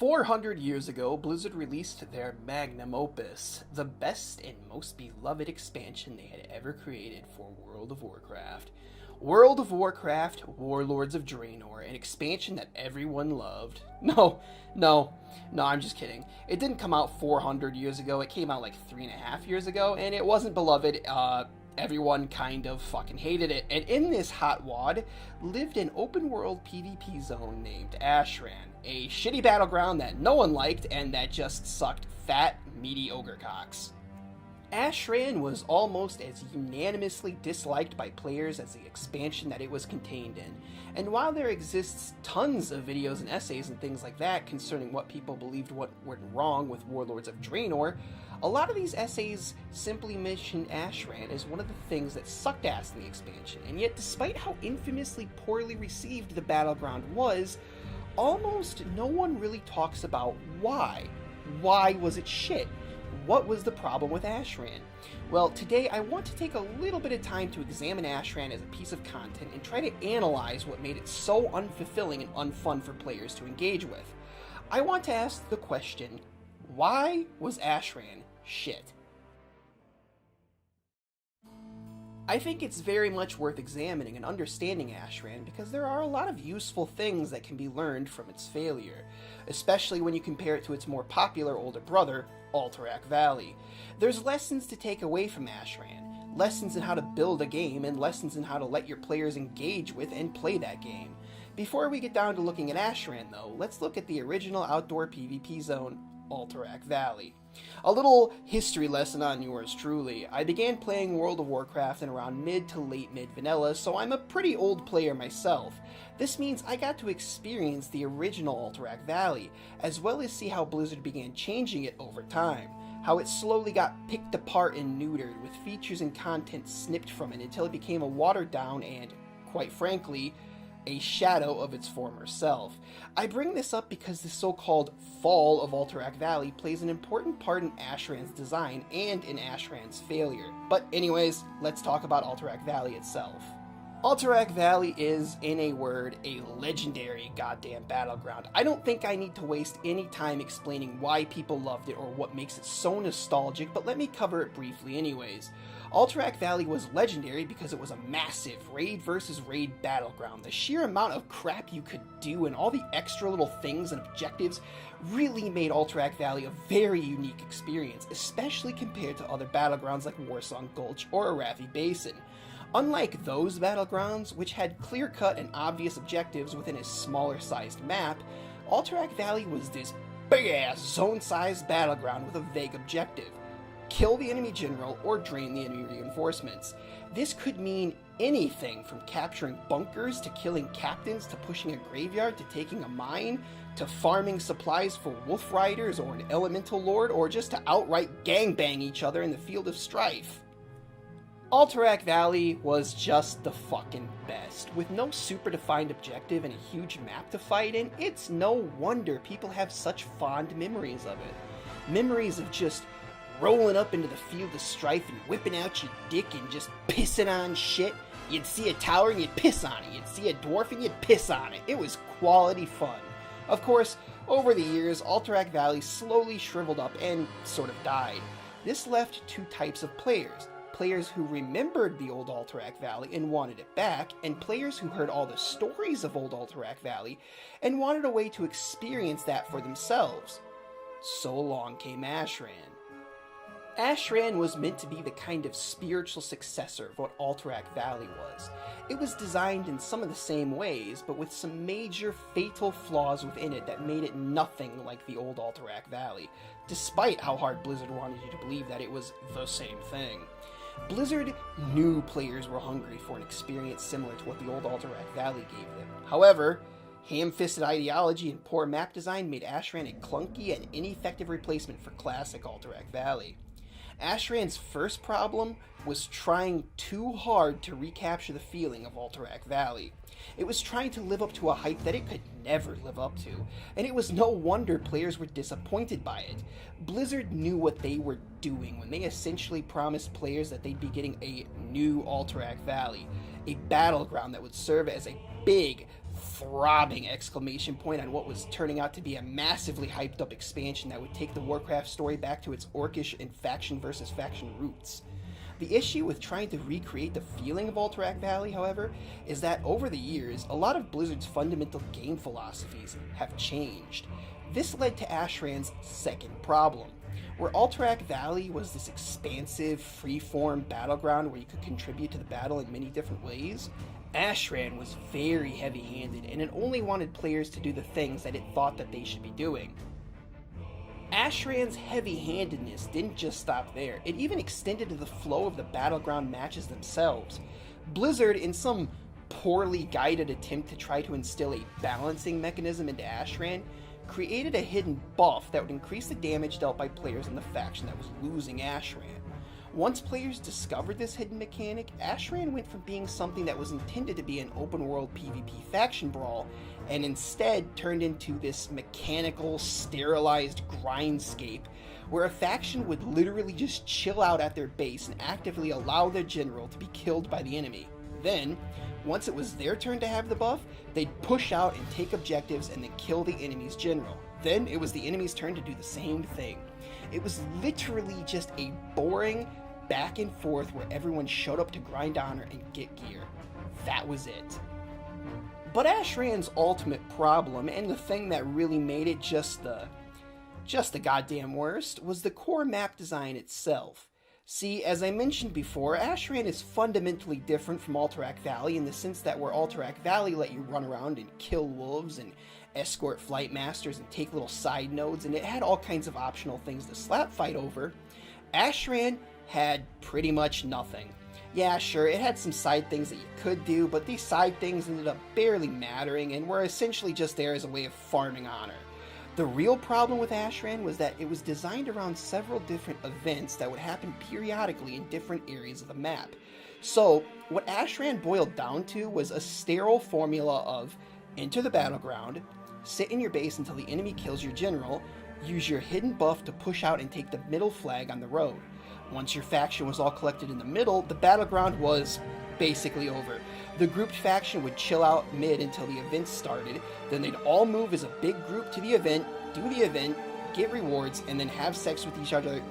400 years ago, Blizzard released their magnum opus, the best and most beloved expansion they had ever created for World of Warcraft. World of Warcraft, Warlords of Draenor, an expansion that everyone loved. No, I'm just kidding. It didn't come out 400 years ago, it came out like 3.5 years ago, and it wasn't beloved. Everyone kind of fucking hated it. And in this hot wad lived an open world PvP zone named Ashran, a shitty battleground that no one liked and that just sucked fat, meaty ogre cocks. Ashran was almost as unanimously disliked by players as the expansion that it was contained in. And while there exists tons of videos and essays and things like that concerning what people believed what went wrong with Warlords of Draenor, a lot of these essays simply mention Ashran as one of the things that sucked ass in the expansion. And yet, despite how infamously poorly received the battleground was, almost no one really talks about why. Why was it shit? What was the problem with Ashran? Well, today I want to take a little bit of time to examine Ashran as a piece of content and try to analyze what made it so unfulfilling and unfun for players to engage with. I want to ask the question, why was Ashran shit? I think it's very much worth examining and understanding Ashran because there are a lot of useful things that can be learned from its failure, especially when you compare it to its more popular older brother, Alterac Valley. There's lessons to take away from Ashran, lessons in how to build a game and lessons in how to let your players engage with and play that game. Before we get down to looking at Ashran though, let's look at the original outdoor PvP zone, Alterac Valley. A little history lesson on yours truly. I began playing World of Warcraft in around mid to late mid vanilla, so I'm a pretty old player myself. This means I got to experience the original Alterac Valley, as well as see how Blizzard began changing it over time. How it slowly got picked apart and neutered, with features and content snipped from it until it became a watered down and, quite frankly, a shadow of its former self. I bring this up because the so-called fall of Alterac Valley plays an important part in Ashran's design and in Ashran's failure. But anyways, let's talk about Alterac Valley itself. Alterac Valley is, in a word, a legendary goddamn battleground. I don't think I need to waste any time explaining why people loved it or what makes it so nostalgic, but let me cover it briefly anyways. Alterac Valley was legendary because it was a massive raid versus raid battleground. The sheer amount of crap you could do and all the extra little things and objectives really made Alterac Valley a very unique experience, especially compared to other battlegrounds like Warsong Gulch or Arathi Basin. Unlike those battlegrounds, which had clear-cut and obvious objectives within a smaller-sized map, Alterac Valley was this big-ass zone-sized battleground with a vague objective. Kill the enemy general or drain the enemy reinforcements. This could mean anything from capturing bunkers to killing captains to pushing a graveyard to taking a mine to farming supplies for wolf riders or an elemental lord or just to outright gangbang each other in the field of strife. Alterac Valley was just the fucking best. With no super defined objective and a huge map to fight in, it's no wonder people have such fond memories of it. Memories of just rolling up into the field of strife and whipping out your dick and just pissing on shit. You'd see a tower and you'd piss on it. You'd see a dwarf and you'd piss on it. It was quality fun. Of course, over the years, Alterac Valley slowly shriveled up and sort of died. This left two types of players. Players who remembered the old Alterac Valley and wanted it back, and players who heard all the stories of old Alterac Valley and wanted a way to experience that for themselves. So along came Ashran. Ashran was meant to be the kind of spiritual successor of what Alterac Valley was. It was designed in some of the same ways, but with some major fatal flaws within it that made it nothing like the old Alterac Valley, despite how hard Blizzard wanted you to believe that it was the same thing. Blizzard knew players were hungry for an experience similar to what the old Alterac Valley gave them. However, ham-fisted ideology and poor map design made Ashran a clunky and ineffective replacement for classic Alterac Valley. Ashran's first problem was trying too hard to recapture the feeling of Alterac Valley. It was trying to live up to a hype that it could never live up to, and it was no wonder players were disappointed by it. Blizzard knew what they were doing when they essentially promised players that they'd be getting a new Alterac Valley, a battleground that would serve as a big, throbbing exclamation point on what was turning out to be a massively hyped up expansion that would take the Warcraft story back to its orcish and faction versus faction roots. The issue with trying to recreate the feeling of Alterac Valley, however, is that over the years, a lot of Blizzard's fundamental game philosophies have changed. This led to Ashran's second problem, where Alterac Valley was this expansive, free-form battleground where you could contribute to the battle in many different ways. Ashran was very heavy-handed, and it only wanted players to do the things that it thought that they should be doing. Ashran's heavy-handedness didn't just stop there, it even extended to the flow of the battleground matches themselves. Blizzard, in some poorly guided attempt to try to instill a balancing mechanism into Ashran, created a hidden buff that would increase the damage dealt by players in the faction that was losing Ashran. Once players discovered this hidden mechanic, Ashran went from being something that was intended to be an open-world PvP faction brawl, and instead turned into this mechanical, sterilized grindscape, where a faction would literally just chill out at their base and actively allow their general to be killed by the enemy. Then, once it was their turn to have the buff, they'd push out and take objectives and then kill the enemy's general. Then it was the enemy's turn to do the same thing. It was literally just a boring back and forth where everyone showed up to grind honor and get gear. That was it. But Ashran's ultimate problem, and the thing that really made it just the goddamn worst, was the core map design itself. See, as I mentioned before, Ashran is fundamentally different from Alterac Valley in the sense that where Alterac Valley let you run around and kill wolves and escort flight masters and take little side nodes, and it had all kinds of optional things to slap fight over, Ashran had pretty much nothing. Yeah, sure, it had some side things that you could do, but these side things ended up barely mattering and were essentially just there as a way of farming honor. The real problem with Ashran was that it was designed around several different events that would happen periodically in different areas of the map. So, what Ashran boiled down to was a sterile formula of enter the battleground, sit in your base until the enemy kills your general, use your hidden buff to push out and take the middle flag on the road. Once your faction was all collected in the middle, the battleground was basically over. The grouped faction would chill out mid until the event started, then they'd all move as a big group to the event, do the event, get rewards, and then have sex with each other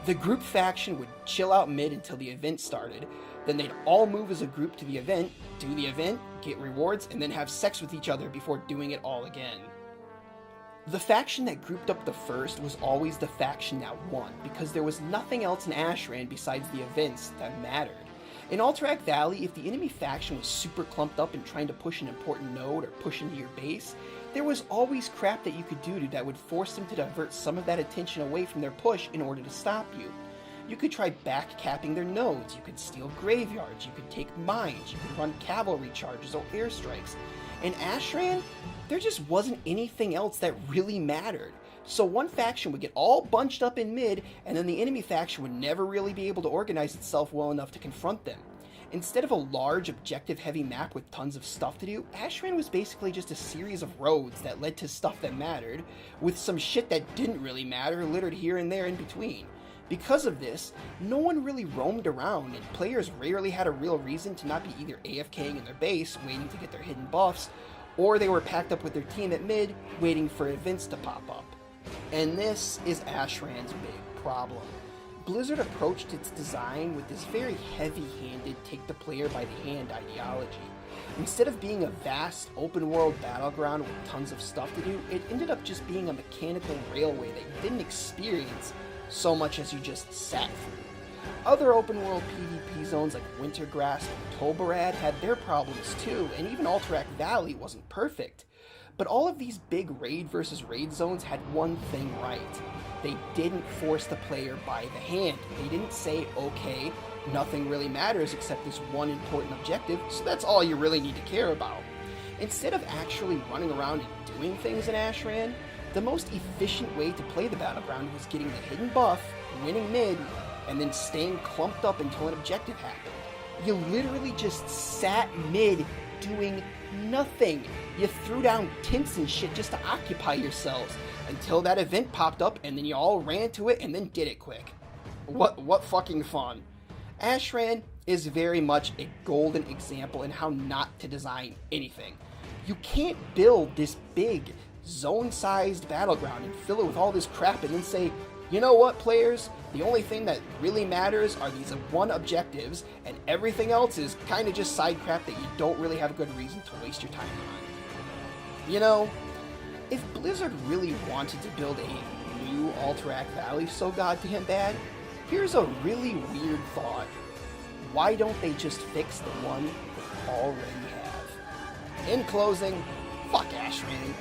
The group faction would chill out mid until the event started, then they'd all move as a group to the event, do the event, get rewards, and then have sex with each other before doing it all again. The faction that grouped up the first was always the faction that won, because there was nothing else in Ashran besides the events that mattered. In Alterac Valley, if the enemy faction was super clumped up and trying to push an important node or push into your base, there was always crap that you could do that would force them to divert some of that attention away from their push in order to stop you. You could try backcapping their nodes, you could steal graveyards, you could take mines, you could run cavalry charges or airstrikes. In Ashran, there just wasn't anything else that really mattered. So one faction would get all bunched up in mid, and then the enemy faction would never really be able to organize itself well enough to confront them. Instead of a large, objective-heavy map with tons of stuff to do, Ashran was basically just a series of roads that led to stuff that mattered, with some shit that didn't really matter littered here and there in between. Because of this, no one really roamed around, and players rarely had a real reason to not be either AFKing in their base, waiting to get their hidden buffs, or they were packed up with their team at mid, waiting for events to pop up. And this is Ashran's big problem. Blizzard approached its design with this very heavy-handed take-the-player-by-the-hand ideology. Instead of being a vast, open-world battleground with tons of stuff to do, it ended up just being a mechanical railway that you didn't experience so much as you just sat through. Other open-world PvP zones like Wintergrasp and Tolbarad had their problems too, and even Alterac Valley wasn't perfect. But all of these big raid versus raid zones had one thing right. They didn't force the player by the hand. They didn't say, okay, nothing really matters except this one important objective, so that's all you really need to care about. Instead of actually running around and doing things in Ashran, the most efficient way to play the battleground was getting the hidden buff, winning mid, and then staying clumped up until an objective happened. You literally just sat mid doing nothing. You threw down tents and shit just to occupy yourselves until that event popped up, and then you all ran to it and then did it quick. What fucking fun. Ashran, is very much a golden example in how not to design anything. You can't build this big, zone-sized battleground and fill it with all this crap and then say, you know what, players? The only thing that really matters are these one objectives, and everything else is kind of just side crap that you don't really have a good reason to waste your time on. You know, if Blizzard really wanted to build a new Alterac Valley so goddamn bad, here's a really weird thought. Why don't they just fix the one they already have? In closing, fuck Ashran.